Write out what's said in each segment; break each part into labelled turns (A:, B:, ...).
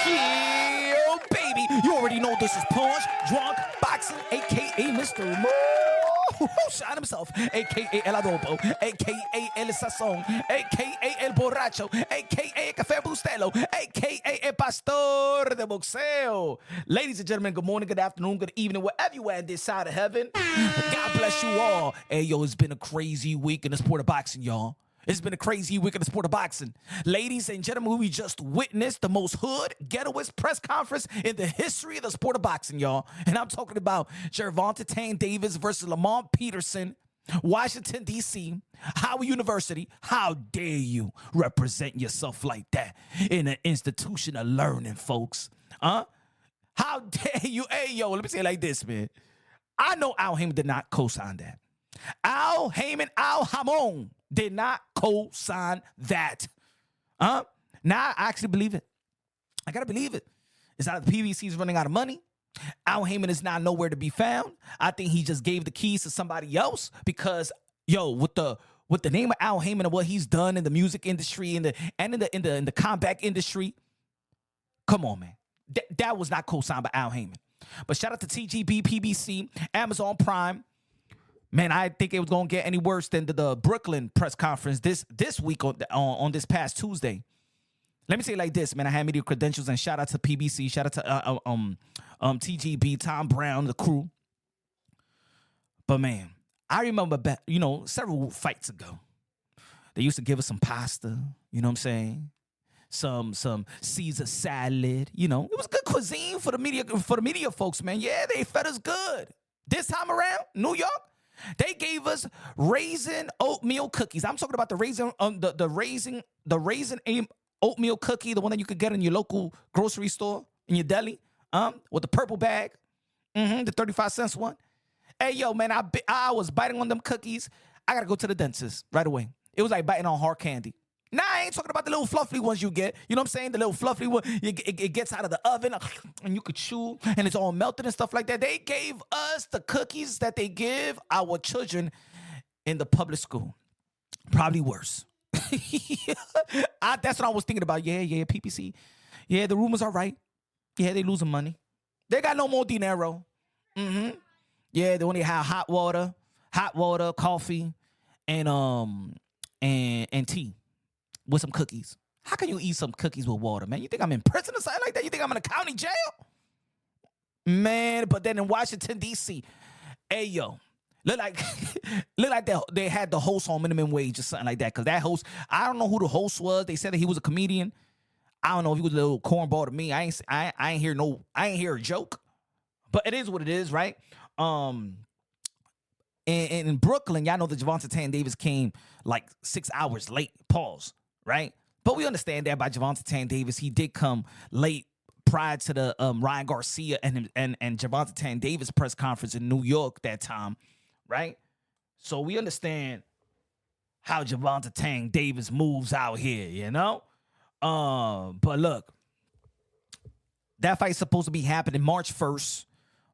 A: Yeah, baby. You already know this is Punch Drunk Boxing, a.k.a. Mr. Shot himself, a.k.a. El Adobo, a.k.a. El Sazón, a.k.a. El Borracho, a.k.a. Café Bustelo, a.k.a. El Pastor de Boxeo. Ladies and gentlemen, good morning, good afternoon, good evening, wherever you at this side of heaven. God bless you all. Hey, yo, it's been a crazy week in the sport of boxing, y'all. It's been a crazy week in the sport of boxing. Ladies and gentlemen, we just witnessed the most hood, ghettoest press conference in the history of the sport of boxing, y'all. And I'm talking about Gervonta Davis versus Lamont Peterson, Washington, D.C., Howard University. How dare you represent yourself like that in an institution of learning, folks? How dare you? Hey, yo, let me say it like this, man. I know Al Heyman did not co-sign that. Al Hamon did not co-sign that. Now I actually believe it. I gotta believe it. It's not the PBC is running out of money. Al Heyman is not nowhere to be found. I think he just gave the keys to somebody else because, yo, with the name of Al Heyman and what he's done in the music industry and in the combat industry, come on, man. That was not co-signed by Al Heyman. But shout out to TGB, PBC, Amazon Prime. Man, I think it was going to get any worse than the Brooklyn press conference this week on this past Tuesday. Let me say it like this, man. I had media credentials, and shout out to PBC, shout out to TGB, Tom Brown, the crew. But man, I remember several fights ago, they used to give us some pasta. You know what I'm saying? Some Caesar salad. You know, it was good cuisine for the media folks, man. Yeah, they fed us good. This time around, New York. They gave us raisin oatmeal cookies. I'm talking about the raisin oatmeal cookie, the one that you could get in your local grocery store, in your deli, with the purple bag, the 35 cents one. Hey, yo, man, I was biting on them cookies. I gotta go to the dentist right away. It was like biting on hard candy. Nah, I ain't talking about the little fluffy ones you get. You know what I'm saying? The little fluffy one, it gets out of the oven and you could chew and it's all melted and stuff like that. They gave us the cookies that they give our children in the public school. Probably worse. That's what I was thinking about. Yeah, PPC. Yeah, the rumors are right. Yeah, they losing money. They got no more dinero. Yeah, they only have hot water, coffee, and tea. With some cookies. How can you eat some cookies with water, man? You think I'm in prison or something like that? You think I'm in a county jail? Man, but then in Washington, D.C., hey, yo, look like they had the host on minimum wage or something like that. Because that host, I don't know who the host was. They said that he was a comedian. I don't know if he was a little cornball to me. I ain't hear a joke. But it is what it is, right? In Brooklyn, y'all know that Gervonta Davis came like 6 hours late. Pause. Right? But we understand that by Gervonta Davis, he did come late prior to the Ryan Garcia and Gervonta Davis press conference in New York that time, right? So we understand how Gervonta Davis moves out here, you know? But look, that fight's supposed to be happening March 1st.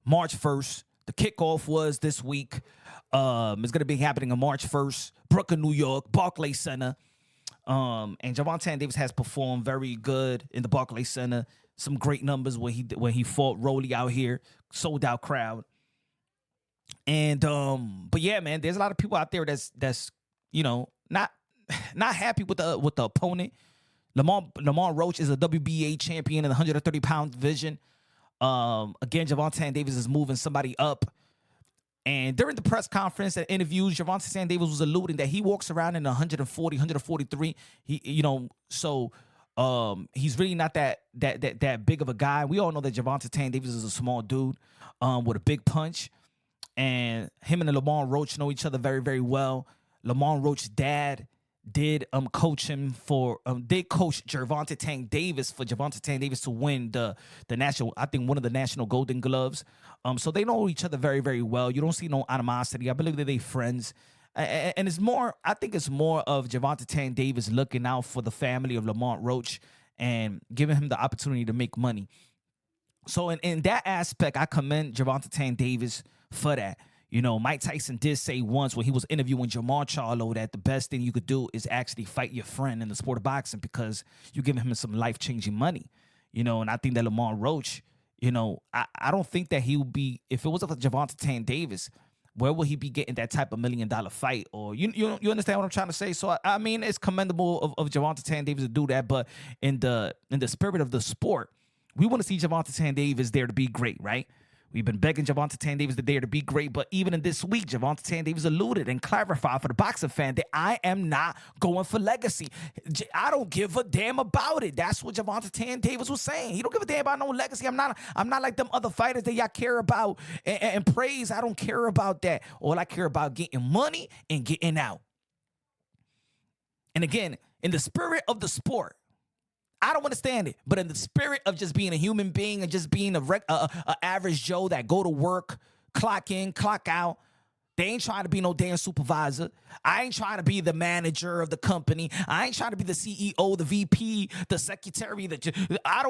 A: The kickoff was this week. It's going to be happening on March 1st. Brooklyn, New York, Barclays Center. And Gervonta Davis has performed very good in the Barclays Center. Some great numbers when he fought Rolly out here, sold out crowd. And but yeah, man, there's a lot of people out there that's not happy with the opponent. Lamont Roach is a WBA champion in the 130-pound division. Again, Gervonta Davis is moving somebody up. And during the press conference and interviews, Gervonta Davis was alluding that he walks around in 140, 143. He's really not that big of a guy. We all know that Gervonta Davis is a small dude with a big punch. And him and Lamont Roach know each other very, very well. Lamont Roach's dad did coach him they coached Gervonta Davis for Gervonta Davis to win the national, I think one of the national Golden Gloves. So they know each other very, very well. You don't see no animosity. I believe that they friends. And it's more, I think it's more of Gervonta Davis looking out for the family of Lamont Roach and giving him the opportunity to make money. So in that aspect, I commend Gervonta Davis for that. You know, Mike Tyson did say once when he was interviewing Jamar Charlo that the best thing you could do is actually fight your friend in the sport of boxing because you're giving him some life-changing money. And I think that Lamar Roach, I don't think that he would be, if it wasn't for Gervonta Davis, where will he be getting that type of $1 million fight? Or you understand what I'm trying to say? So I mean, it's commendable of Gervonta Davis to do that, but in the spirit of the sport, we want to see Gervonta Davis there to be great, right? We've been begging Gervonta Davis there to be great, but even in this week, Gervonta Davis alluded and clarified for the boxing fan that I am not going for legacy. I don't give a damn about it. That's what Gervonta Davis was saying. He don't give a damn about no legacy. I'm not like them other fighters that y'all care about and praise. I don't care about that. All I care about getting money and getting out. And again, in the spirit of the sport, I don't understand it, but in the spirit of just being a human being and just being a average Joe that go to work, clock in, clock out, they ain't trying to be no damn supervisor. I ain't trying to be the manager of the company. I ain't trying to be the CEO, the VP, the secretary. All I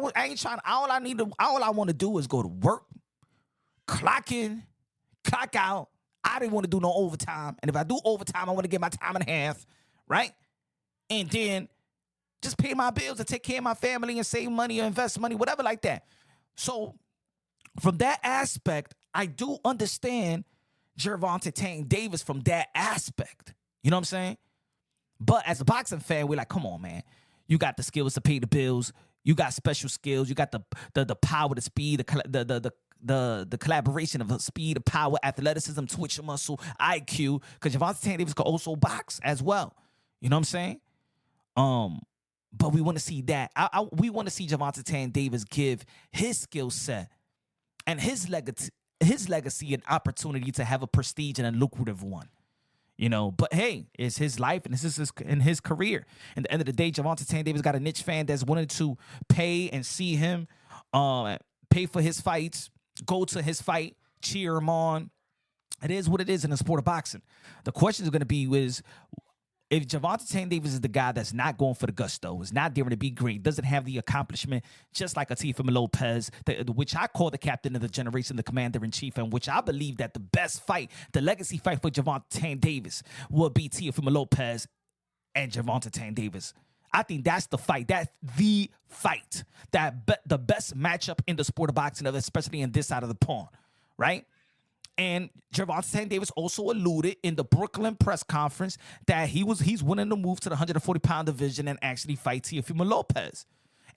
A: want to do is go to work, clock in, clock out. I didn't want to do no overtime, and if I do overtime, I want to get my time and a half, right? And then just pay my bills and take care of my family and save money or invest money, whatever like that. So from that aspect, I do understand Gervonta Davis from that aspect. You know what I'm saying? But as a boxing fan, we're like, come on, man. You got the skills to pay the bills. You got special skills. You got the power, the speed, the collaboration of speed, power, athleticism, twitch muscle, IQ. Because Gervonta Davis could also box as well. You know what I'm saying? But we want to see that. We want to see Gervonta Davis give his skill set and his legacy an opportunity to have a prestige and a lucrative one. But hey, it's his life and this is his career. At the end of the day, Gervonta Davis got a niche fan that's wanted to pay and see him, pay for his fights, go to his fight, cheer him on. It is what it is in the sport of boxing. The question is going to be if Gervonta Davis is the guy that's not going for the gusto, is not there to be great, doesn't have the accomplishment, just like a Teofimo Lopez, which I call the captain of the generation, the commander-in-chief, and which I believe that the best fight, the legacy fight for Gervonta Davis will be Teofimo Lopez and Gervonta Davis. I think that's the fight. That's the fight. The best matchup in the sport of boxing, especially in this side of the pond, right? And Gervonta Davis also alluded in the Brooklyn press conference that he's willing to move to the 140-pound division and actually fight Teofimo Lopez.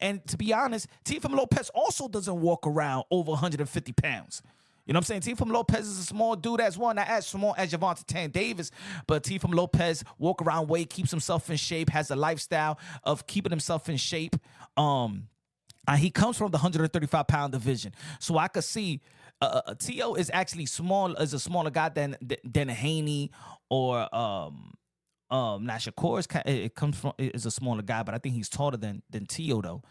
A: And to be honest, Teofimo Lopez also doesn't walk around over 150 pounds. You know what I'm saying? Teofimo Lopez is a small dude as well, not as small as Gervonta Davis, but Teofimo Lopez walk around weight, keeps himself in shape, has a lifestyle of keeping himself in shape. He comes from the 135-pound division, so I could see Tio is actually a smaller guy than a Haney or not Shakur is a smaller guy, but I think he's taller than Tio though.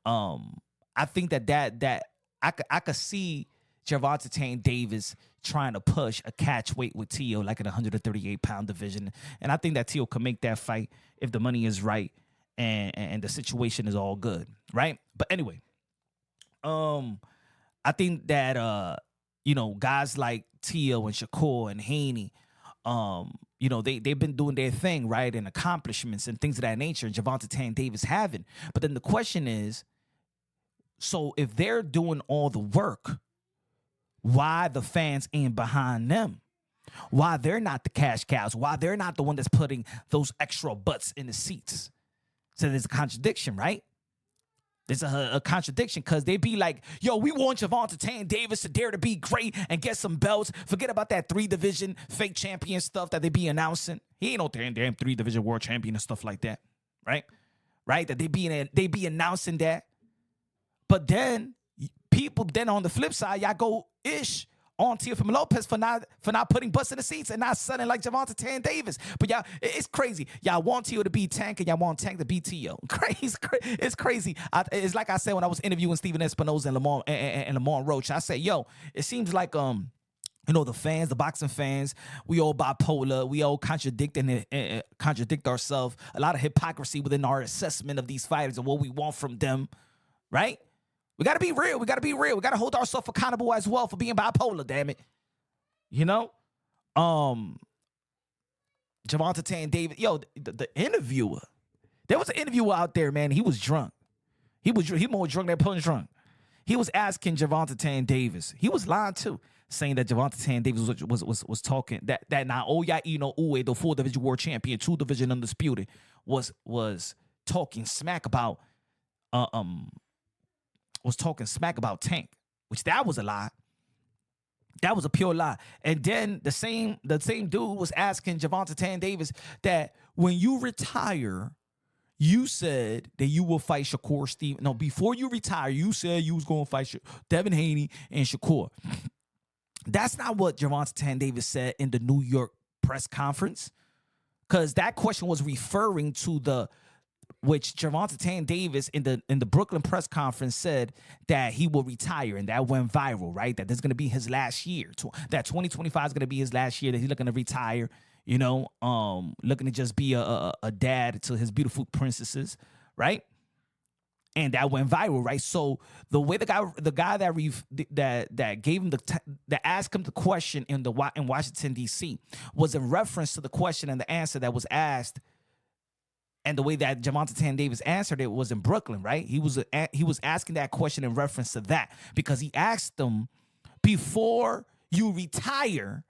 A: I think that I could see Gervonta Davis trying to push a catch weight with Tio like in a 138-pound division, and I think that Tio can make that fight if the money is right and the situation is all good, right? But anyway, I think that guys like Tio and Shakur and Haney, they've been doing their thing, right, and accomplishments and things of that nature, and Gervonta Davis haven't. But then the question is, so if they're doing all the work, why the fans ain't behind them? Why they're not the cash cows? Why they're not the one that's putting those extra butts in the seats? So there's a contradiction, right? There's a contradiction because they be like, yo, we want Gervonta Davis to dare to be great and get some belts. Forget about that 3-division fake champion stuff that they be announcing. He ain't no damn 3-division world champion and stuff like that, right? Right? That they be announcing that. But then people, on the flip side, y'all go ish on Teofimo Lopez for not putting butts in the seats and not selling like Gervonta Davis. But y'all, it's crazy. Y'all want Tio to beat Tank and y'all want Tank to beat Tio. It's crazy. It's like I said when I was interviewing Steven Espinoza and Lamar Roach. I said, yo, it seems like the fans, the boxing fans, we all bipolar. We all contradict ourselves. A lot of hypocrisy within our assessment of these fighters and what we want from them, right? We got to be real. We got to hold ourselves accountable as well for being bipolar, damn it. Gervonta Davis, yo, the interviewer. There was an interviewer out there, man. He was drunk. He more drunk than punch drunk. He was asking Gervonta Davis. He was lying too, saying that Gervonta Davis was talking that now Hoya Ino Uwe, the 4-division world champion, 2-division undisputed, was talking smack about Tank, which that was a lie. That was a pure lie. And then the same dude was asking Gervonta Davis that when you retire, you said that you will fight Shakur Stevenson. No, before you retire, you said you was going to fight Devin Haney and Shakur. That's not what Gervonta Davis said in the New York press conference, because that question was referring to which Gervonta Davis in the Brooklyn press conference said that he will retire, and that went viral, right? That this is going to be his last year. That 2025 is going to be his last year, that he's looking to retire, looking to just be a dad to his beautiful princesses, right? And that went viral, right? So the way the guy that gave him that asked him the question in Washington D.C. was in reference to the question and the answer that was asked. And the way that Gervonta Davis answered it was in Brooklyn, right? He was asking that question in reference to that, because he asked him, before you retire,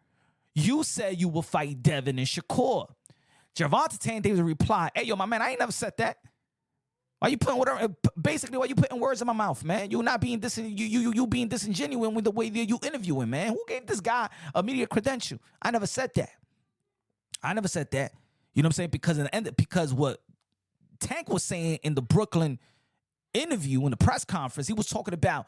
A: you said you will fight Devin and Shakur. Gervonta Davis replied, "Hey, yo, my man, I ain't never said that. Why you putting words in my mouth, man? You're not being you being disingenuous with the way that you interviewing, man. Who gave this guy a media credential? I never said that. You know what I'm saying? Because what Tank was saying in the Brooklyn interview, in the press conference, he was talking about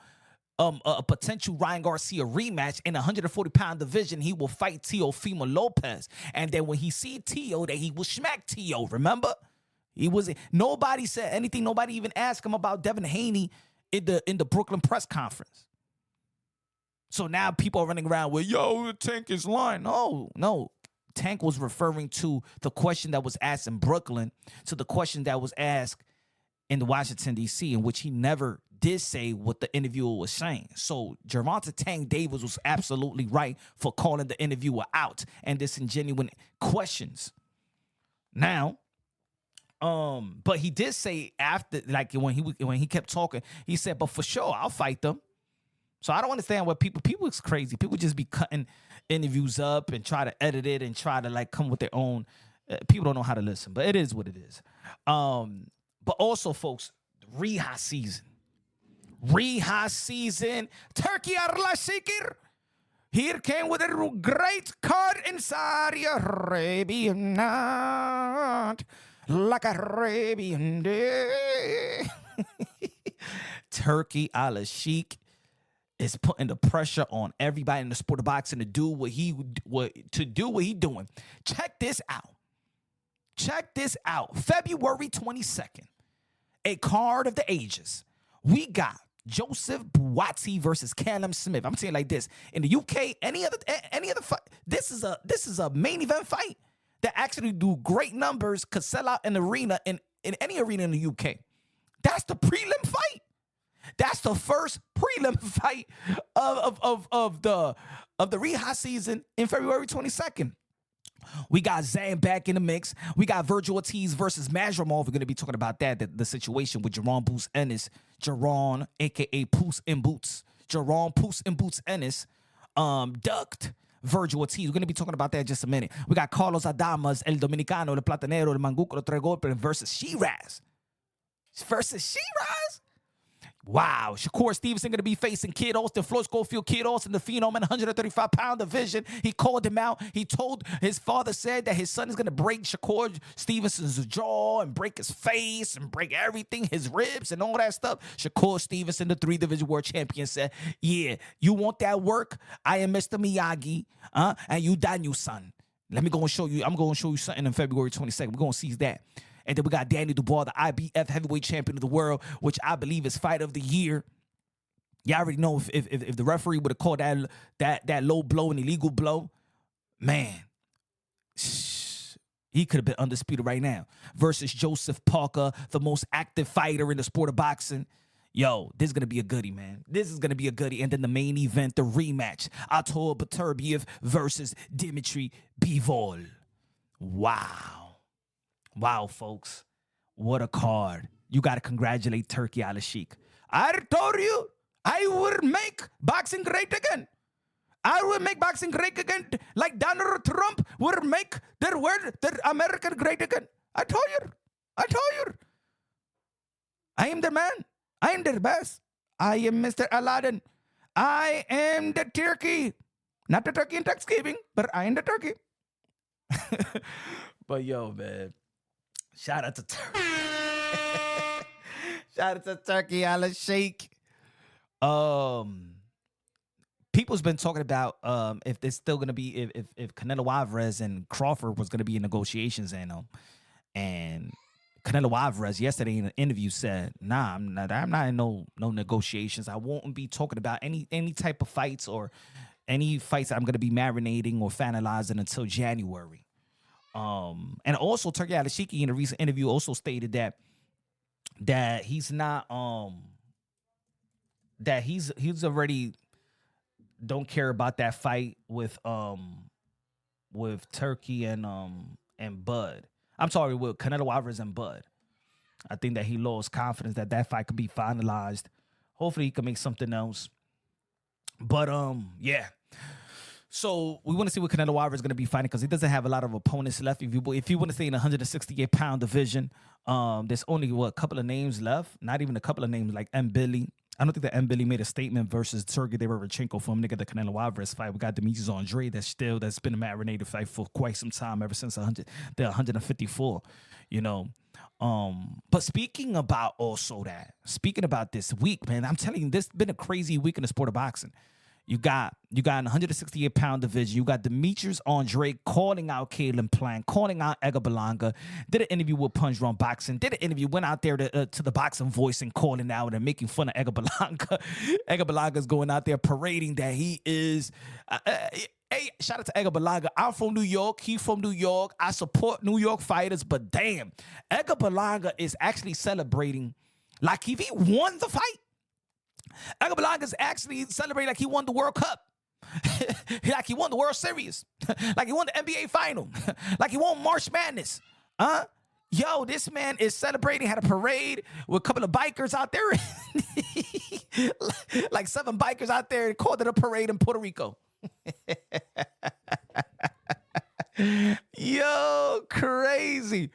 A: a potential Ryan Garcia rematch in the 140-pound division. He will fight Teofimo Lopez. And then when he see Teo, that he will smack Teo, remember? Nobody said anything. Nobody even asked him about Devin Haney in the Brooklyn press conference. So now people are running around with, yo, Tank is lying. No. Tank was referring to the question that was asked in Brooklyn to the question that was asked in the Washington, D.C., in which he never did say what the interviewer was saying. So Gervonta Davis was absolutely right for calling the interviewer out and disingenuous questions. Now, but he did say after, like when he kept talking, he said, "But for sure, I'll fight them." So I don't understand what people is crazy. People just be cutting interviews up and try to edit it and try to like come with their own. People don't know how to listen, but it is what it is. But also, folks, Riyadh season. Turkey Arlashikir. Here came with a great card in Saudi Arabia night, like Arabian day. Turkey Al-Sheikh is putting the pressure on everybody in the sport of boxing to do what he doing. Check this out. February 22nd, a card of the ages. We got Joseph Buatsi versus Callum Smith. I'm saying like this. In the UK, any other fight, this is a main event fight that actually do great numbers, could sell out an arena in any arena in the UK. That's the prelim fight. That's the first prelim fight of the Riyadh season in February 22nd. We got Zan back in the mix. We got Virgil Ortiz versus Mazramov. We're going to be talking about that, the situation with Jerron Boots Ennis. Jerron, a.k.a. Poos in Boots. Jerron Poos in Boots Ennis ducked Virgil Ortiz. We're going to be talking about that in just a minute. We got Carlos Adamas, El Dominicano, El Platanero, El Manguco, El Tres Golpes versus Shiraz. Wow. Shakur Stevenson going to be facing Kid Austin, Floyd Schofield, Kid Austin, the Phenom in 135-pound division. He called him out. He told his father said that his son is going to break Shakur Stevenson's jaw and break his face and break everything, his ribs and all that stuff. Shakur Stevenson, the 3-division world champion, said, yeah, you want that work? I am Mr. Miyagi, and you Daniel, son. Let me go and show you. I'm going to show you something on February 22nd. We're going to seize that. And then we got Danny Dubois, the IBF heavyweight champion of the world, which I believe is fight of the year. Y'all already know if the referee would have called that low blow an illegal blow, man, he could have been undisputed right now. Versus Joseph Parker, the most active fighter in the sport of boxing. Yo, this is going to be a goodie, man. This is going to be a goodie. And then the main event, the rematch, Artur Beterbiev versus Dimitri Bivol. Wow, folks. what a card. You got to congratulate Turkey Al-Sheikh. I told you I would make boxing great again. I will make boxing great again, like Donald Trump would make the American great again. I told you. I am the man. I am the best. I am Mr. Aladdin. I am the turkey. Not the turkey in Thanksgiving, but I am the turkey. But yo, man, shout out to Turkey. Shout out to Turkey Al-Sheikh. People's been talking about if there's still gonna be if Canelo Alvarez and Crawford was gonna be in negotiations, and Canelo Alvarez yesterday in an interview said, "Nah, I'm not in no negotiations. I won't be talking about any type of fights or any fights that I'm gonna be marinating or finalizing until January." And also Turkey Al-Sheikh in a recent interview also stated that he's not that he's already don't care about that fight with Turkey and Bud. I'm sorry, with Canelo Alvarez and Bud. I think that he lost confidence that fight could be finalized. Hopefully he can make something else. But yeah. So we want to see what Canelo Alvarez is going to be fighting because he doesn't have a lot of opponents left. If you want to stay in the 168-pound division, there's only a couple of names left. Not even a couple of names like M. Billy. I don't think that M. Billy made a statement versus Sergey Derevchenko for him to get the Canelo Alvarez fight. We got Demetrius Andre that's been a marinated fight for quite some time, ever since the 154, you know. But speaking about this week, man, I'm telling you, this has been a crazy week in the sport of boxing. You got in the 168-pound division. You got Demetrius Andre calling out Caleb Plant, calling out Edgar Berlanga. Did an interview with Punch Drunk Boxing. Did an interview, went out there to the Boxing Voice and calling out and making fun of Edgar Berlanga. Edgar Berlanga's going out there parading that he is. Hey, shout out to Edgar Berlanga. I'm from New York. He's from New York. I support New York fighters, but damn, Edgar Berlanga is actually celebrating like if he won the fight. Edgar Berlanga is actually celebrating like he won the World Cup. Like he won the World Series. Like he won the NBA Final. Like he won March Madness. Yo, this man is celebrating, had a parade with a couple of bikers out there. Like 7 bikers out there and called it a parade in Puerto Rico. Yo, crazy.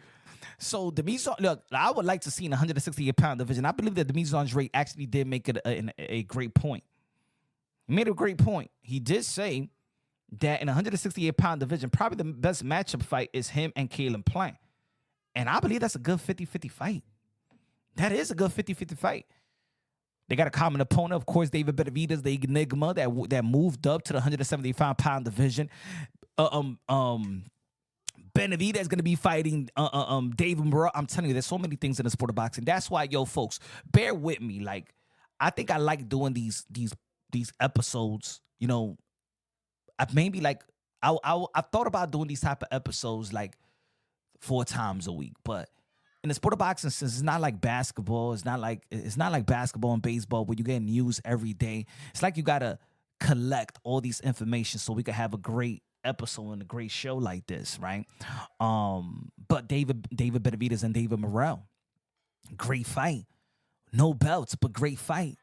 A: So Demetrius, look, I would like to see in the 168-pound division. I believe that Demetrius Andre actually did make it a great point. He made a great point. He did say that in the 168-pound division, probably the best matchup fight is him and Caleb Plant. And I believe that's a good 50-50 fight. That is a good 50-50 fight. They got a common opponent, of course, David Benavidez, the Enigma that moved up to the 175-pound division. Benavidez is going to be fighting David Morrell. I'm telling you, there's so many things in the sport of boxing. That's why, yo, folks, bear with me. Like, I think I like doing these episodes. You know, I thought about doing these type of episodes like 4 times a week. But in the sport of boxing, since it's not like basketball, it's not like basketball and baseball where you get news every day. It's like you gotta collect all these information so we could have a great episode and a great show like this, right? But David Benavidez and David Morrell, great fight. No belts, but great fight.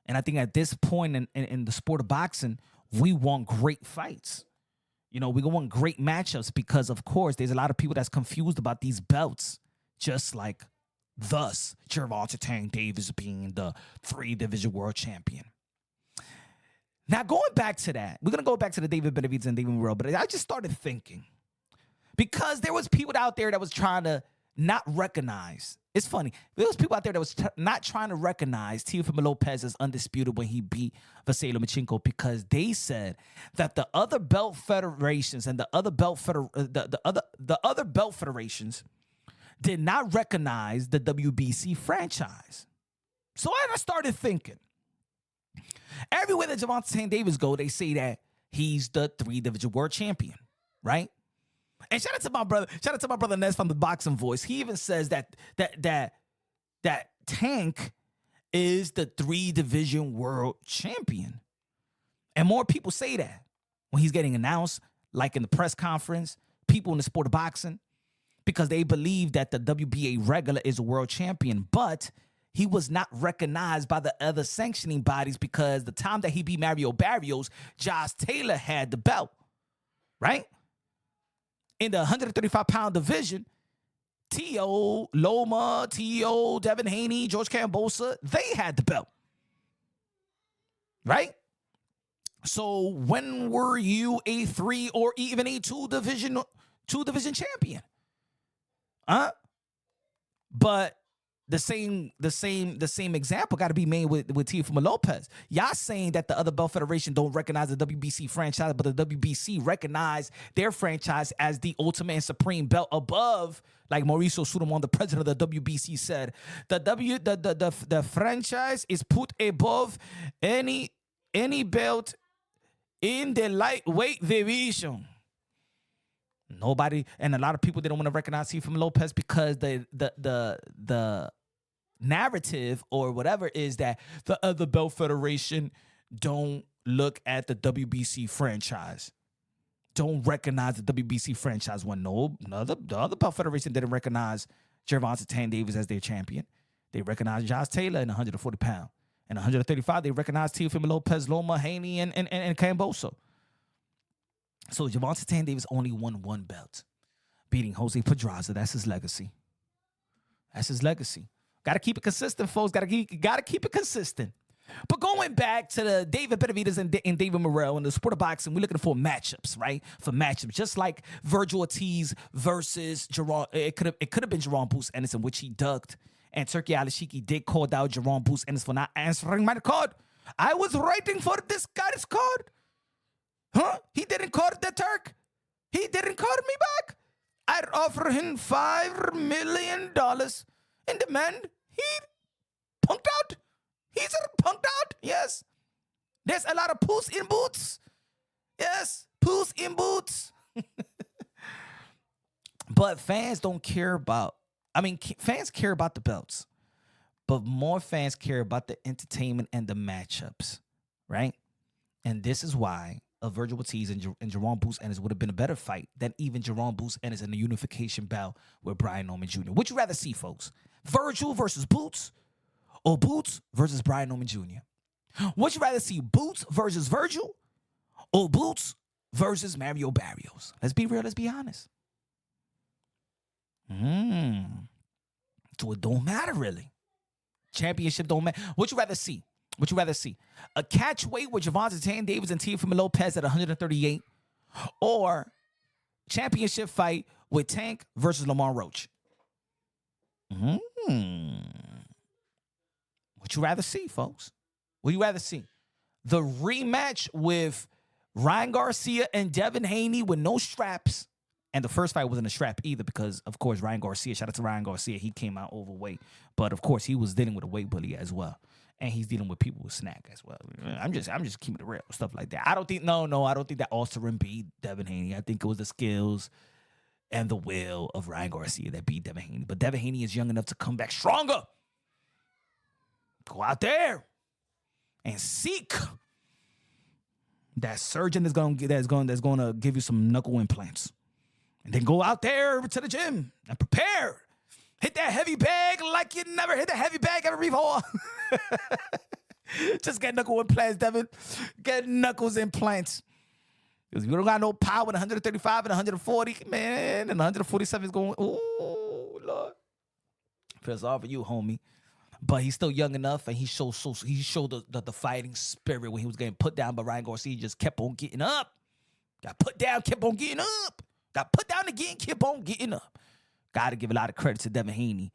A: And I think at this point in the sport of boxing, we want great fights. You know, we want great matchups because, of course, there's a lot of people that's confused about these belts, just like thus Gervonta Davis being the 3-division world champion. Now, going back to that, we're going to go back to the David Benavidez and David Morrell, but I just started thinking, because there was people out there that was trying to not recognize. It's funny. There was people out there that was not trying to recognize Teofimo Lopez as undisputed when he beat Vasily Lomachenko because they said that the other belt federations and the other belt federations did not recognize the WBC franchise. So I started thinking, everywhere that Gervonta Davis go, they say that he's the 3-division world champion, right? And shout out to my brother Ness from the Boxing Voice. He even says that Tank is the 3-division world champion. And more people say that when he's getting announced, like in the press conference, people in the sport of boxing. because they believe that the WBA regular is a world champion, but he was not recognized by the other sanctioning bodies because the time that he beat Mario Barrios, Josh Taylor had the belt, right? In the 135-pound division, T.O., Loma, T.O., Devin Haney, George Cambosa, they had the belt, right? So when were you a 3 or even a 2 division champion? But the same example got to be made with Teofimo Lopez. Y'all saying that the other belt federation don't recognize the WBC franchise, but the WBC recognize their franchise as the ultimate and supreme belt above, like Mauricio Sudamon, the president of the WBC, said, the franchise is put above any belt in the lightweight division. Nobody, and a lot of people didn't want to recognize Teofimo Lopez because the narrative or whatever is that the other belt federation don't look at the WBC franchise, don't recognize the WBC franchise. When the other belt federation didn't recognize Gervonta Davis as their champion. They recognized Josh Taylor in 140 pound. In 135, they recognized Teofimo Lopez, Loma, Haney, and Camboso. So Gervonta Davis only won 1 belt, beating Jose Pedraza. That's his legacy. That's his legacy. Got to keep it consistent, folks. Got to keep it consistent. But going back to the David Benavidez and David Morrell in the sport of boxing, we're looking for matchups, right? For matchups, just like Virgil Ortiz versus Jerome. It could have been Jerome Boots Anderson, which he ducked, and Turkey Alashiki did call out Jerome Boots Anderson for not answering my card. I was writing for this guy's card. Huh? He didn't call the Turk. He didn't call me back. I'd offer him $5 million in demand. He punked out. He's punked out. Yes. There's a lot of poos in boots. Yes. Poos in boots. But fans don't care about, fans care about the belts, but more fans care about the entertainment and the matchups, right? And this is why a Virgil Ortiz and Jerome Boots Ennis would have been a better fight than even Jerome Boots Ennis in the unification bout with Brian Norman Jr. Would you rather see, folks? Virgil versus Boots or Boots versus Brian Norman Jr.? Would you rather see Boots versus Virgil or Boots versus Mario Barrios? Let's be real. Let's be honest. So it don't matter, really. Championship don't matter. Would you rather see? Would you rather see a catch weight with Gervonta Davis and Teofimo Lopez at 138, or championship fight with Tank versus Lamar Roach? Would you rather see, folks? Would you rather see the rematch with Ryan Garcia and Devin Haney with no straps? And the first fight wasn't a strap either because, of course, Ryan Garcia, shout out to Ryan Garcia, he came out overweight. But, of course, he was dealing with a weight bully as well. And he's dealing with people with snack as well. I'm just keeping it real, stuff like that. I don't think that Osterin beat Devin Haney. I think it was the skills and the will of Ryan Garcia that beat Devin Haney. But Devin Haney is young enough to come back stronger. Go out there and seek that surgeon that's going to give you some knuckle implants. And then go out there to the gym and prepare. Hit that heavy bag like you never hit a heavy bag ever before. Just get knuckle implants, Devin. Get knuckles implants. Because if you don't got no power in 135 and 140, man, and 147 is going, ooh, Lord. Feel sorry for you, homie. But he's still young enough, and he showed the fighting spirit when he was getting put down by Ryan Garcia. He just kept on getting up. Got put down, kept on getting up. Got put down again, kept on getting up. Got to give a lot of credit to Devin Haney.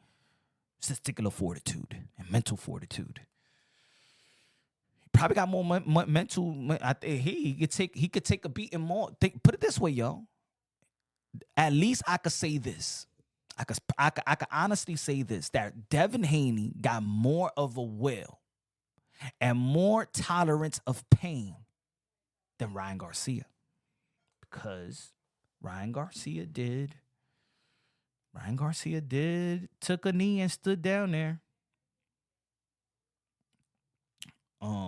A: Testicular fortitude and mental fortitude. He probably got more mental. I think he could take a beating more. Put it this way, yo. At least I could say this. I could honestly say this, that Devin Haney got more of a will and more tolerance of pain than Ryan Garcia. Because Ryan Garcia took a knee and stood down there. But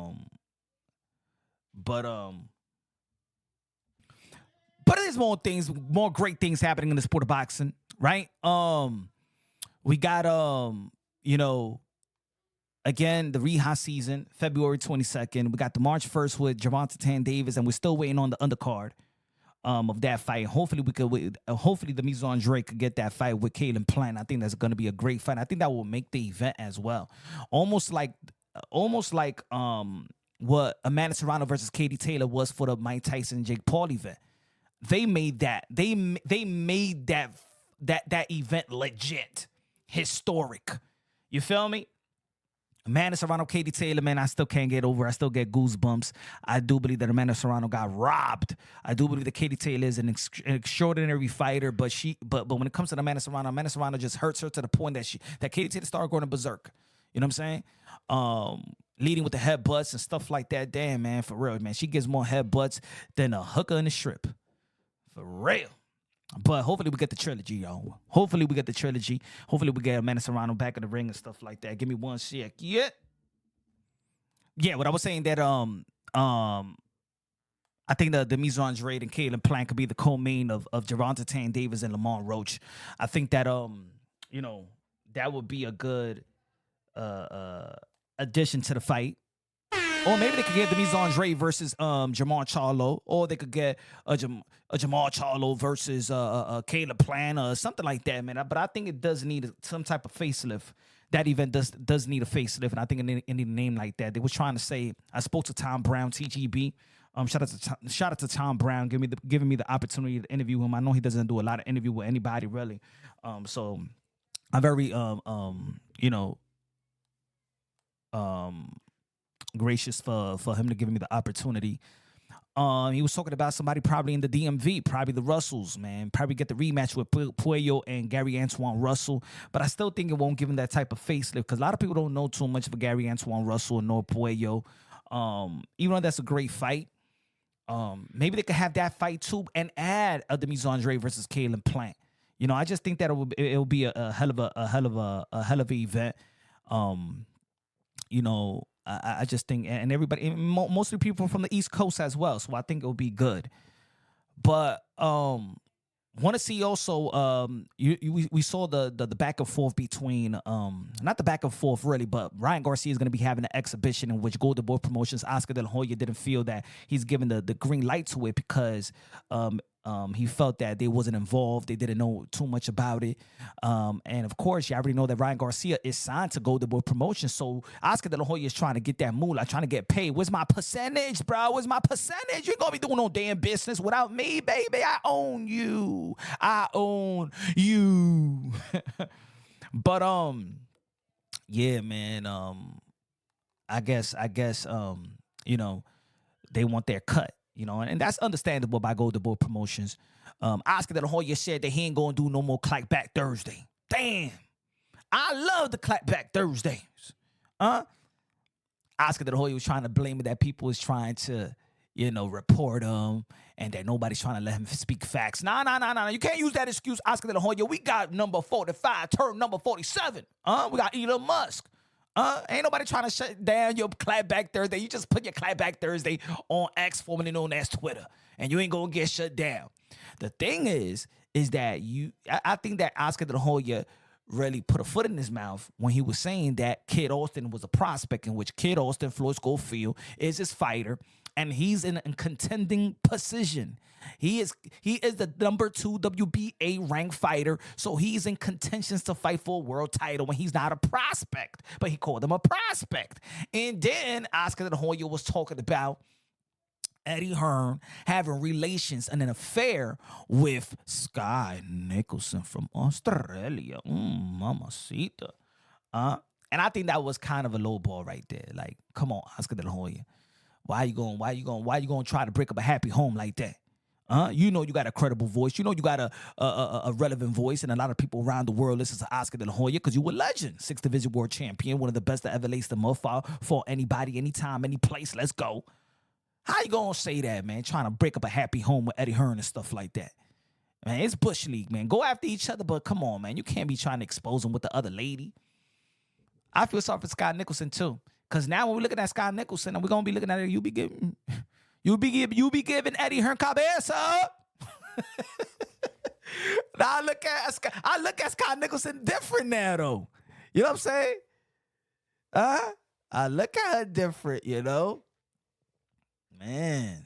A: there's more great things happening in the sport of boxing. right? We got again, the Riyadh season, February 22nd. We got the March 1st with Gervonta Davis, and we're still waiting on the undercard of that fight. Hopefully hopefully the Mise Andre could get that fight with Caleb Plant. I think that's going to be a great fight. I think that will make the event as well. Almost like what Amanda Serrano versus Katie Taylor was for the Mike Tyson Jake Paul event. They made that. They made that event legit, historic. You feel me? Amanda Serrano, Katie Taylor, man, I still can't get over. I still get goosebumps. I do believe that Amanda Serrano got robbed. I do believe that Katie Taylor is an extraordinary fighter, but when it comes to Amanda Serrano just hurts her to the point that Katie Taylor started going berserk. You know what I'm saying? Leading with the headbutts and stuff like that. Damn, man, for real, man. She gives more headbutts than a hooker in the strip. For real. But hopefully we get the trilogy, yo. Hopefully we get the trilogy. Hopefully we get Amanda Serrano back in the ring and stuff like that. Give me one sec. Yeah. Yeah, what I was saying that I think the Mise Andre and Caleb Plant could be the co-main of Gervonta Davis and Lamont Roach. I think that that would be a good addition to the fight. Or maybe they could get the Mise Andre versus Jamal Charlo, or they could get a Jamal Charlo versus Caleb Plant or something like that, man. But I think it does need some type of facelift. That event does need a facelift, and I think it need a name like that. They was trying to say. I spoke to Tom Brown, TGB. Shout out to Tom Brown, giving me the opportunity to interview him. I know he doesn't do a lot of interview with anybody really, so I'm very gracious for him to give me the opportunity. He was talking about somebody probably in the DMV, probably the Russells, man. Probably get the rematch with Puello and Gary Antoine Russell. But I still think it won't give him that type of facelift because a lot of people don't know too much of Gary Antoine Russell nor Puello. Even though that's a great fight, maybe they could have that fight too and add the Mise Andre versus Caleb Plant. I just think that it will be a hell of an event. I just think, and everybody, mostly people from the East Coast as well. So I think it'll be good. But want to see also, we saw the back and forth between, not the back and forth really, but Ryan Garcia is going to be having an exhibition in which Golden Boy Promotions, Oscar De La Hoya didn't feel that he's given the green light to it because he felt that they wasn't involved. They didn't know too much about it. And of course, you already know that Ryan Garcia is signed to Golden Boy Promotions. So Oscar De La Hoya is trying to get that moolah, trying to get paid. Where's my percentage, bro? Where's my percentage? You ain't gonna be doing no damn business without me, baby. I own you. I own you. But yeah, man. I guess they want their cut. And that's understandable by Golden Boy Promotions. Oscar De La Hoya said that he ain't gonna do no more Clackback Thursday. Damn, I love the Clackback Thursdays. Oscar De La Hoya was trying to blame it that people was trying to, report him and that nobody's trying to let him speak facts. Nah. You can't use that excuse, Oscar De La Hoya. We got number 45, turn number 47. We got Elon Musk. Ain't nobody trying to shut down your Clapback Thursday. You just put your Clapback Thursday on X, formerly known as Twitter, and you ain't gonna get shut down. The thing is that I think that Oscar De La Hoya really put a foot in his mouth when he was saying that Kid Austin was a prospect, in which Kid Austin, Floyd Schofield, is his fighter, and he's in a contending position. He is the number 2 WBA ranked fighter, so he's in contentions to fight for a world title when he's not a prospect, but he called him a prospect. And then Oscar De La Hoya was talking about Eddie Hearn having relations and an affair with Sky Nicholson from Australia. Mamacita. And I think that was kind of a low ball right there. Like, come on, Oscar De La Hoya. Why you going to try to break up a happy home like that? You got a credible voice. You got a relevant voice, and a lot of people around the world listen to Oscar De La Hoya because you were a legend. 6th Division World Champion, one of the best to ever lace them up for anybody, anytime, any place. Let's go. How you gonna say that, man? Trying to break up a happy home with Eddie Hearn and stuff like that. Man, it's Bush League, man. Go after each other, but come on, man. You can't be trying to expose him with the other lady. I feel sorry for Sky Nicholson, too. Because now when we're looking at Sky Nicholson, and we're going to be looking at it, you be giving Eddie Hearn cabeza. Now I look at Scott Nicholson different now, though. You know what I'm saying? I look at her different, you know? Man,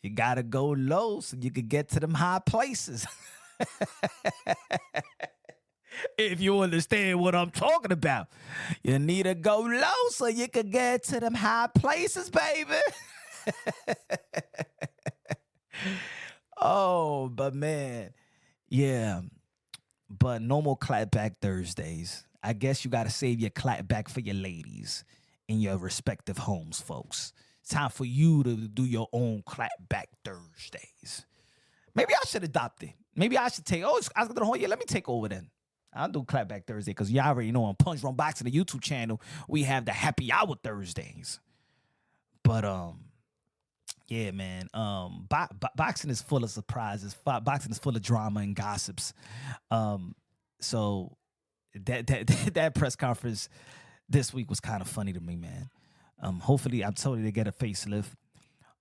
A: you gotta go low so you can get to them high places. If you understand what I'm talking about. You need to go low so you can get to them high places, baby. Oh, but man, yeah. But no more clapback Thursdays. I guess you got to save your clapback for your ladies in your respective homes, folks. It's time for you to do your own clapback Thursdays. Maybe I should adopt it. Maybe I should take, I was going to let me take over then. I'll do clapback Thursday because y'all already know on Punch Run Boxing, the YouTube channel, we have the happy hour Thursdays. But, yeah, man. Boxing is full of surprises. Boxing is full of drama and gossips. So that press conference this week was kind of funny to me, man. Hopefully, I'm told you they get a facelift.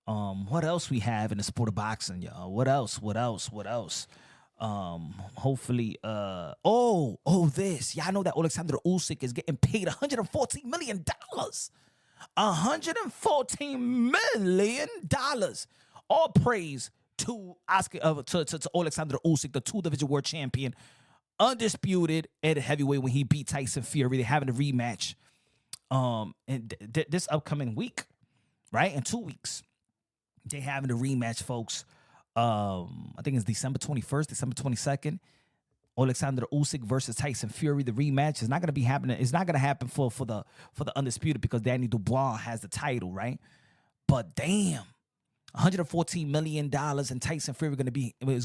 A: What else we have in the sport of boxing, y'all? What else? Hopefully, this. Y'all know that Alexander Usyk is getting paid $114 million. $114 million. All praise to Alexander Usyk, the 2-division world champion, undisputed at heavyweight when he beat Tyson Fury. They're having a rematch. And this upcoming week, right? In 2 weeks, they having a rematch, folks. I think it's December 21st, December 22nd. Alexander Usyk versus Tyson Fury. The rematch is not going to be happening. It's not going to happen for the undisputed because Danny Dubois has the title, right? But damn, $114 million, and Tyson Fury is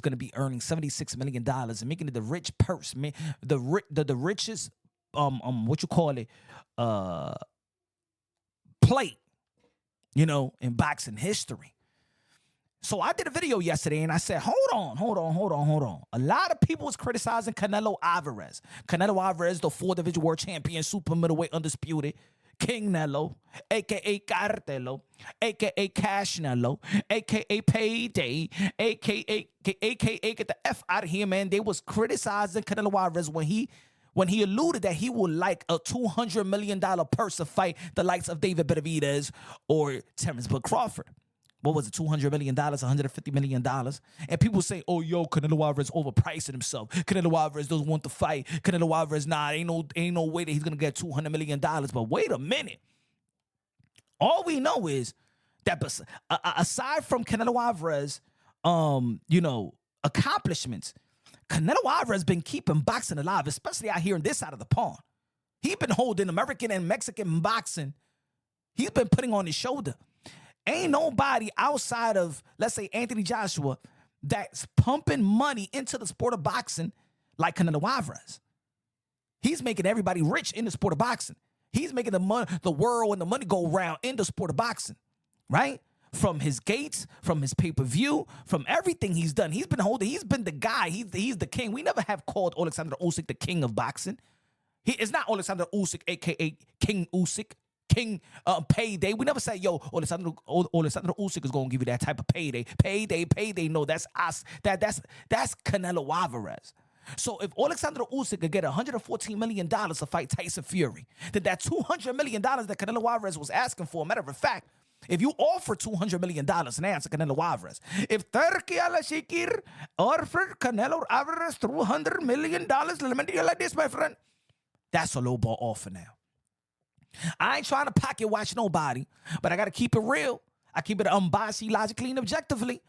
A: going to be earning $76 million and making it the rich purse, man, the richest plate, in boxing history. So I did a video yesterday and I said, hold on. A lot of people was criticizing Canelo Alvarez. Canelo Alvarez, the 4-division world champion, super middleweight undisputed. King Nello, a.k.a. Cartelo, a.k.a. Cash Nello, a.k.a. Payday, a.k.a. get the F out of here, man. They was criticizing Canelo Alvarez when he alluded that he would like a $200 million purse to fight the likes of David Benavidez or Terrence Bud Crawford. What was it, $200 million, $150 million? And people say, Canelo Alvarez overpricing himself. Canelo Alvarez doesn't want to fight. Canelo Alvarez, ain't no way that he's going to get $200 million. But wait a minute. All we know is that aside from Canelo Alvarez, accomplishments, Canelo Alvarez been keeping boxing alive, especially out here on this side of the pond. He's been holding American and Mexican boxing. He's been putting on his shoulder. Ain't nobody outside of, let's say, Anthony Joshua that's pumping money into the sport of boxing like Canelo Alvarez. He's making everybody rich in the sport of boxing. He's making the world and the money go round in the sport of boxing, right? From his gates, from his pay-per-view, from everything he's done. He's been the guy. He's the king. We never have called Alexander Usyk the king of boxing. It's not Alexander Usyk, a.k.a. King Usyk. King Payday. We never said, Alexander Usyk is going to give you that type of payday. Payday. No, that's us. That's Canelo Alvarez. So if Alexander Usyk could get $114 million to fight Tyson Fury, then that $200 million that Canelo Alvarez was asking for, matter of fact, if you offer $200 million now to Canelo Alvarez, if Turkey al-Shakir offered Canelo Alvarez $200 million, let me tell you like this, my friend, that's a low ball offer now. I ain't trying to pocket watch nobody, but I got to keep it real. I keep it unbiased, logically, and objectively.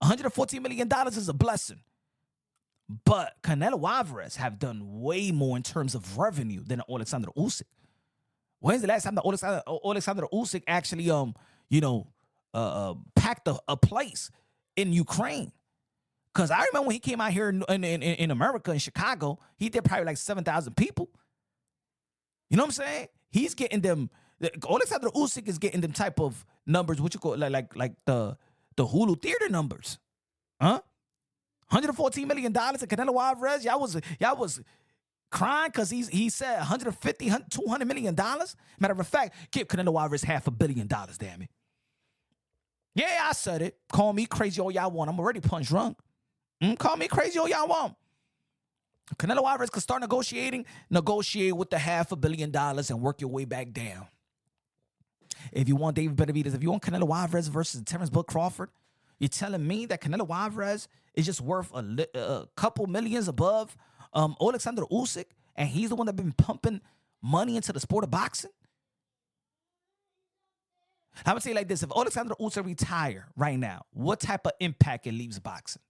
A: $114 million is a blessing. But Canelo Alvarez have done way more in terms of revenue than Alexander Usyk. When's the last time that Alexander Usyk actually, packed a place in Ukraine? Because I remember when he came out here in America, in Chicago, he did probably like 7,000 people. You know what I'm saying? He's getting them. Alexander Usyk is getting them type of numbers, what you call like the Hulu theater numbers, huh? $114 million to Canelo Alvarez. Y'all was crying because he said $200 million. Matter of fact, give Canelo Alvarez $500 million. Damn it. Yeah, I said it. Call me crazy all y'all want. I'm already punch drunk. Call me crazy all y'all want. Canelo Alvarez could start negotiate with the $500 million and work your way back down. If you want David Benavidez, if you want Canelo Alvarez versus Terrence Bud Crawford, you're telling me that Canelo Alvarez is just worth a couple millions above Alexander Usyk, and he's the one that's been pumping money into the sport of boxing? I'm going to say it like this. If Alexander Usyk retire right now, what type of impact it leaves boxing?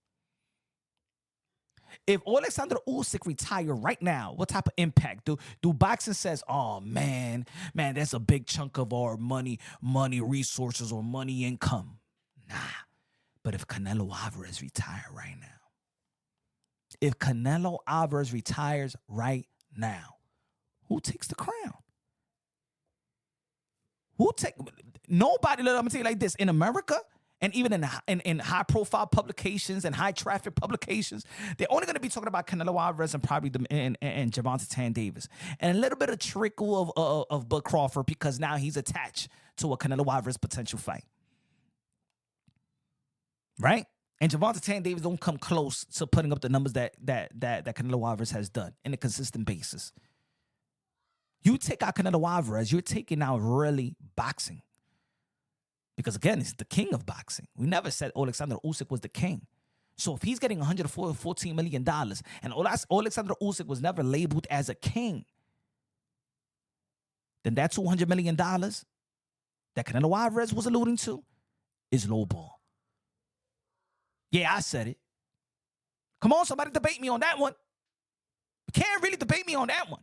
A: If Alexander Usyk retire right now, what type of impact do boxing says, oh, man, that's a big chunk of our money resources or money income? Nah. But if Canelo Alvarez retire right now, if Canelo Alvarez retires right now, who takes the crown? Nobody. Let me tell you like this. In America, and even in high-profile publications and high-traffic publications, they're only going to be talking about Canelo Alvarez and probably and Gervonta Davis. And a little bit of trickle of Bud Crawford because now he's attached to a Canelo Alvarez potential fight. Right? And Gervonta Davis don't come close to putting up the numbers that Canelo Alvarez has done in a consistent basis. You take out Canelo Alvarez, you're taking out really boxing. Because, again, he's the king of boxing. We never said Alexander Usyk was the king. So if he's getting $114 million, and Alexander Usyk was never labeled as a king, then that $200 million that Canelo Alvarez was alluding to is lowball. Yeah, I said it. Come on, somebody debate me on that one. You can't really debate me on that one.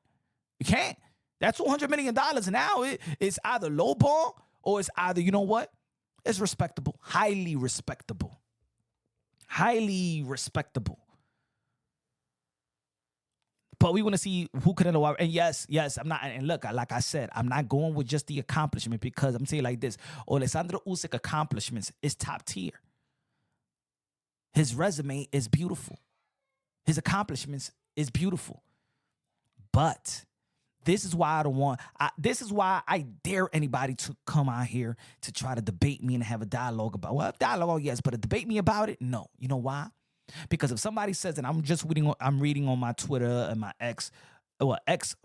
A: You can't. That's $200 million now. It's either lowball or it's either, you know what? It's respectable. Highly respectable. Highly respectable. But we want to see who Canelo. And yes, I'm not. And look, like I said, I'm not going with just the accomplishment because I'm saying like this. Alexander Usyk accomplishments is top tier. His resume is beautiful. His accomplishments is beautiful. But this is why this is why I dare anybody to come out here to try to debate me and have a dialogue about, well, dialogue, yes, but to debate me about it, no. You know why? Because if somebody says that I'm reading on my Twitter and my X,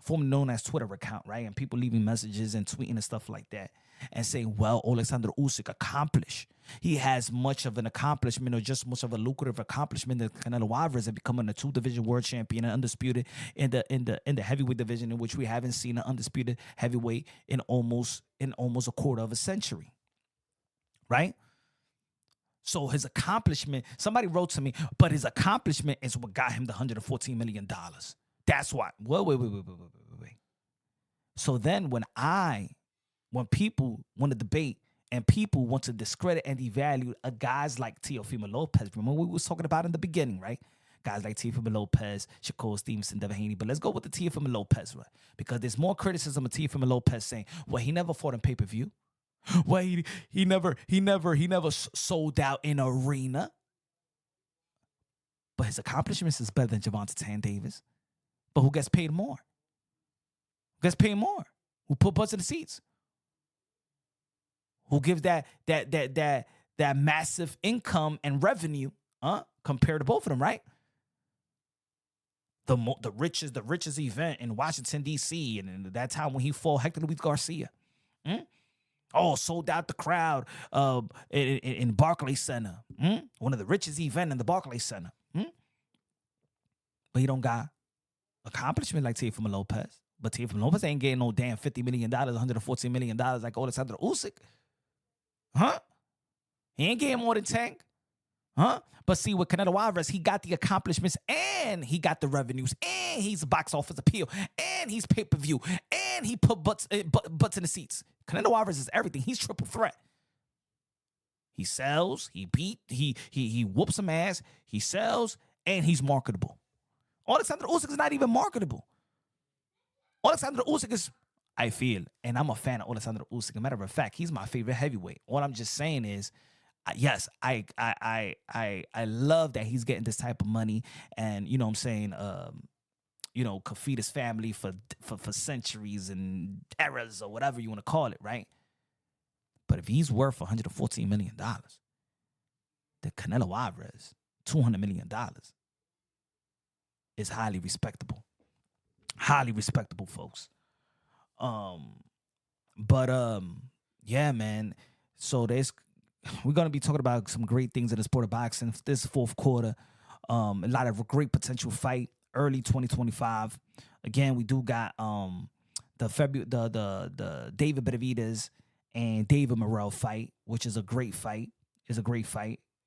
A: formerly known as Twitter account, right? And people leaving messages and tweeting and stuff like that and saying, well, Alexander Usyk accomplished. He has much of an accomplishment or just much of a lucrative accomplishment that Canelo Alvarez of becoming a 2-division world champion and undisputed in the heavyweight division, in which we haven't seen an undisputed heavyweight in almost a quarter of a century. Right? So his accomplishment, somebody wrote to me, but his accomplishment is what got him the $114 million. That's why. Wait. So then when people want to debate and people want to discredit and devalue guys like Teofimo Lopez, remember we was talking about in the beginning, right? Guys like Teofimo Lopez, Shakur Stevenson, Devin Haney. But let's go with the Teofimo Lopez, right? Because there's more criticism of Teofimo Lopez saying, well, he never fought in pay-per-view. Well, he never sold out in arena. But his accomplishments is better than Gervonta Davis. But who gets paid more? Who gets paid more? Who put butts in the seats? Who gives that massive income and revenue, compared to both of them, right? The richest event in Washington, D.C., and that time when he fought Hector Luis Garcia. Oh, sold out the crowd in Barclays Center. One of the richest events in the Barclays Center. But he don't got accomplishment like Teofimo Lopez. But Teofimo Lopez ain't getting no damn $50 million, $114 million like Alexander Usyk. Huh? He ain't getting more than Tank. Huh? But see, with Canelo Alvarez, he got the accomplishments and he got the revenues and he's a box office appeal and he's pay-per-view and he put butts in the seats. Canelo Alvarez is everything. He's triple threat. He sells, he whoops some ass, he sells, and he's marketable. Alexander Usyk is not even marketable. Alexander Usyk is, I feel, and I'm a fan of Alexander Usyk. As a matter of fact, he's my favorite heavyweight. What I'm just saying is, yes, I love that he's getting this type of money, and you know what I'm saying, could feed his family for centuries and eras or whatever you want to call it, right? But if he's worth $114 million, then Canelo Alvarez $200 million is highly respectable. Highly respectable, folks. But yeah, man. So we're gonna be talking about some great things in the sport of boxing this fourth quarter. A lot of great potential fight early 2025. Again, we do got the David Benavidez and David Morrell fight, which is a great fight.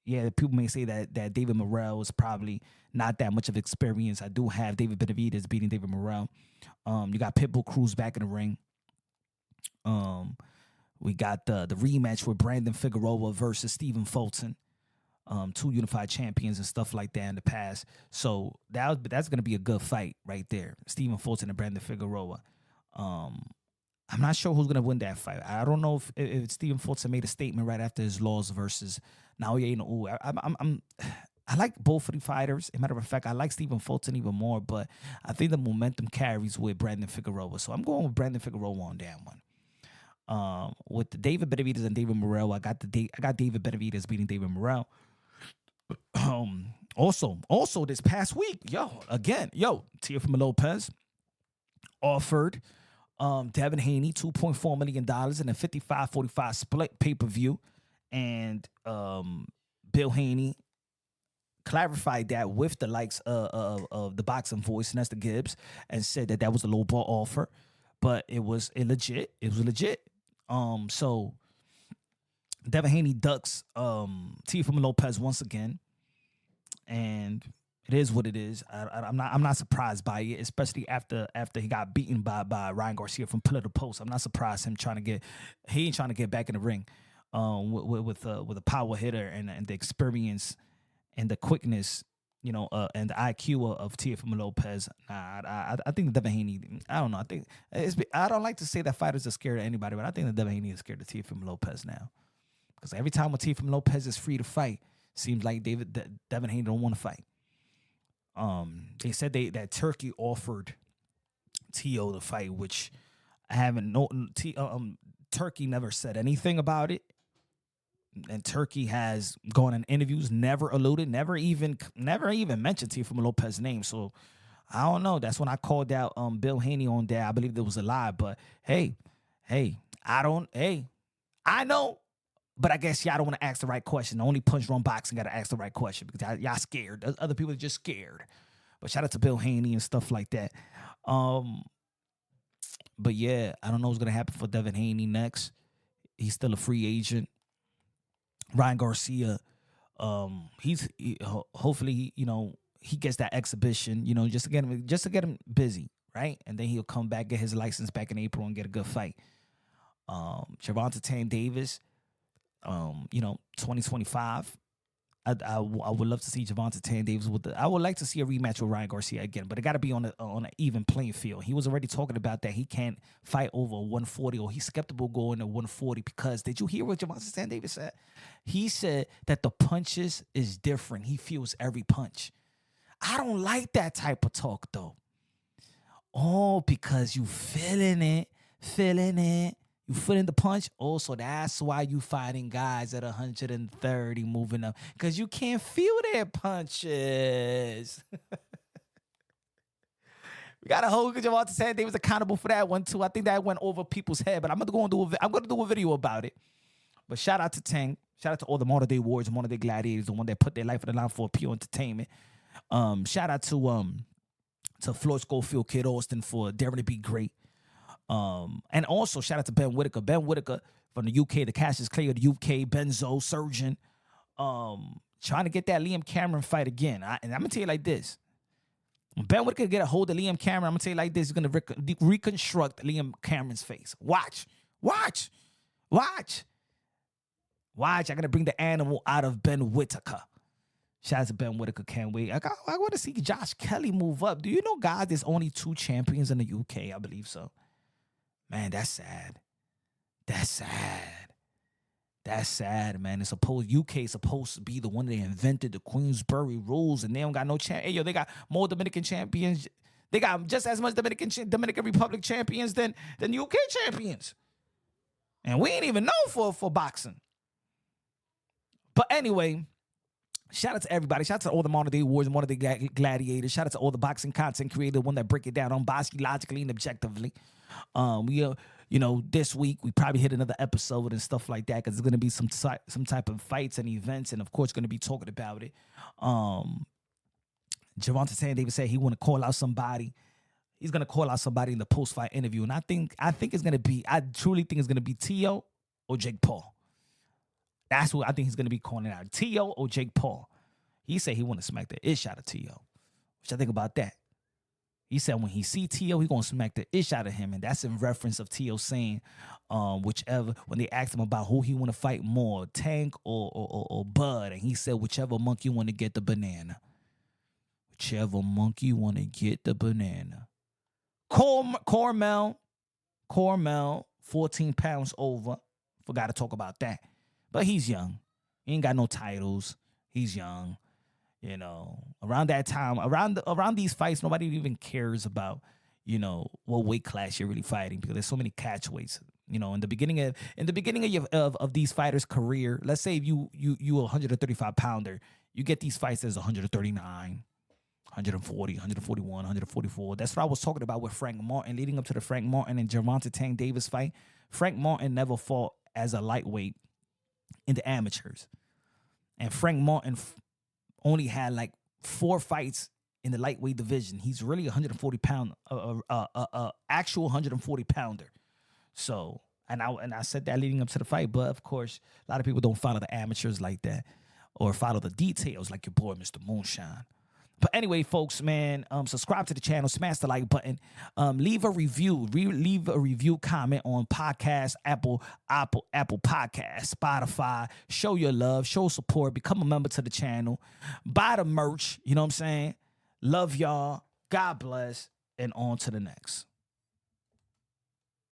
A: Yeah, people may say that David Morrell is probably not that much of experience. I do have David Benavidez beating David Morrell. You got Pitbull Cruz back in the ring. We got the rematch with Brandon Figueroa versus Stephen Fulton. Two unified champions and stuff like that in the past. So that's going to be a good fight right there. Stephen Fulton and Brandon Figueroa. I'm not sure who's going to win that fight. I don't know if Stephen Fulton made a statement right after his loss versus Naoya Inoue. I like both of the fighters. As a matter of fact, I like Stephen Fulton even more, but I think the momentum carries with Brandon Figueroa. So I'm going with Brandon Figueroa on that one. With the David Benavidez and David Morrell, I got David Benavidez beating David Morrell. Also this past week, Teofimo Lopez offered Devin Haney $2.4 million in a 55-45 split pay-per-view, and Bill Haney clarified that with the likes of the boxing voice, Nestor Gibbs, and said that was a low ball offer, but it was legit. So Devin Haney ducks Teofimo Lopez once again, and it is what it is. I'm not surprised by it, especially after he got beaten by Ryan Garcia from Pillar to Post. I'm not surprised he ain't trying to get back in the ring with a power hitter and the experience and the quickness, and the IQ of Teofimo Lopez. I think Devin Haney, I don't know. I don't like to say that fighters are scared of anybody, but I think that Devin Haney is scared of Teofimo Lopez now. Because every time when Teofimo Lopez is free to fight, seems like Devin Haney don't want to fight. They said that Turkey offered Teo the fight, which I haven't known. Turkey never said anything about it. And Turkey has gone in interviews, never alluded, never even mentioned Teofimo Lopez's name. So I don't know. That's when I called out Bill Haney on that. I believe there was a lie. But hey, I know. But I guess y'all don't want to ask the right question. The only punch run boxing got to ask the right question because y'all scared. Other people are just scared. But shout out to Bill Haney and stuff like that. But yeah, I don't know what's gonna happen for Devin Haney next. He's still a free agent. Ryan Garcia, hopefully he gets that exhibition, just to get him busy, right? And then he'll come back, get his license back in April, and get a good fight. Gervonta Davis, 2025. I would love to see Gervonta Davis I would like to see a rematch with Ryan Garcia again, but it got to be on an even playing field. He was already talking about that he can't fight over 140, or he's skeptical going to 140 because did you hear what Gervonta Davis said? He said that the punches is different. He feels every punch. I don't like that type of talk though. Oh, because you feeling it. You feeling the punch? Oh, so that's why you fighting guys at 130 moving up. Because you can't feel their punches. We got to hold Gervonta Davis accountable for that one, too. I think that went over people's head, but I'm going to do a video about it. But shout out to Tank. Shout out to all the modern day warriors, modern day gladiators, the one that put their life on the line for pure entertainment. Shout out to Floyd Schofield, Kid Austin for daring to be great. And also shout out to Ben Whitaker. Ben Whitaker from the UK, the Cassius Clay of the UK, Benzo, Surgeon. Trying to get that Liam Cameron fight again. And I'm going to tell you like this. When Ben Whitaker get a hold of Liam Cameron, I'm going to tell you like this. He's going to reconstruct Liam Cameron's face. Watch. I'm going to bring the animal out of Ben Whitaker. Shout out to Ben Whitaker. Can't wait. I want to see Josh Kelly move up. Do you know, guys, there's only 2 champions in the UK? I believe so. Man, that's sad. That's sad, man. UK is supposed to be the one that invented the Queensberry rules, and they don't got no champ. Hey, they got more Dominican champions. They got just as much Dominican Republic champions than UK champions. And we ain't even known for boxing. But anyway, Shout out to everybody. Shout out to all the modern day wars and modern day gladiators. Shout out to all the boxing content creators, one that break it down unbiasedly, logically, and objectively. This week we probably hit another episode and stuff like that because there's gonna be some type of fights and events, and of course gonna be talking about it. Gervonta Davis said he want to call out somebody. He's gonna call out somebody in the post fight interview, and I think it's gonna be. I truly think it's gonna be Teo or Jake Paul. That's what I think he's going to be calling out. Teo or Jake Paul. He said he want to smack the ish out of Teo. What y'all think about that? He said when he see Teo, he going to smack the ish out of him. And that's in reference of Teo saying whichever, when they asked him about who he want to fight more, Tank or Bud. And he said whichever monkey want to get the banana. Whichever monkey want to get the banana. Cormel, 14 pounds over. Forgot to talk about that. But he's young. He ain't got no titles. He's young. Around that time, around these fights, nobody even cares about, what weight class you're really fighting because there's so many catch weights. In the beginning of these fighters' career, let's say if you a 135 pounder, you get these fights as 139, 140, 141, 144. That's what I was talking about with Frank Martin leading up to the Frank Martin and Gervonta Tank Davis fight. Frank Martin never fought as a lightweight in the amateurs, and Frank Martin only had like 4 fights in the lightweight division. He's really 140 pound, actual 140 pounder. So, and I said that leading up to the fight, but of course, a lot of people don't follow the amateurs like that or follow the details like your boy Mr. Moonshine. But anyway, folks, man, subscribe to the channel, smash the like button, leave a review, comment on podcast, Apple Podcast, Spotify. Show your love, show support, become a member to the channel, buy the merch. You know what I'm saying? Love y'all. God bless, and on to the next.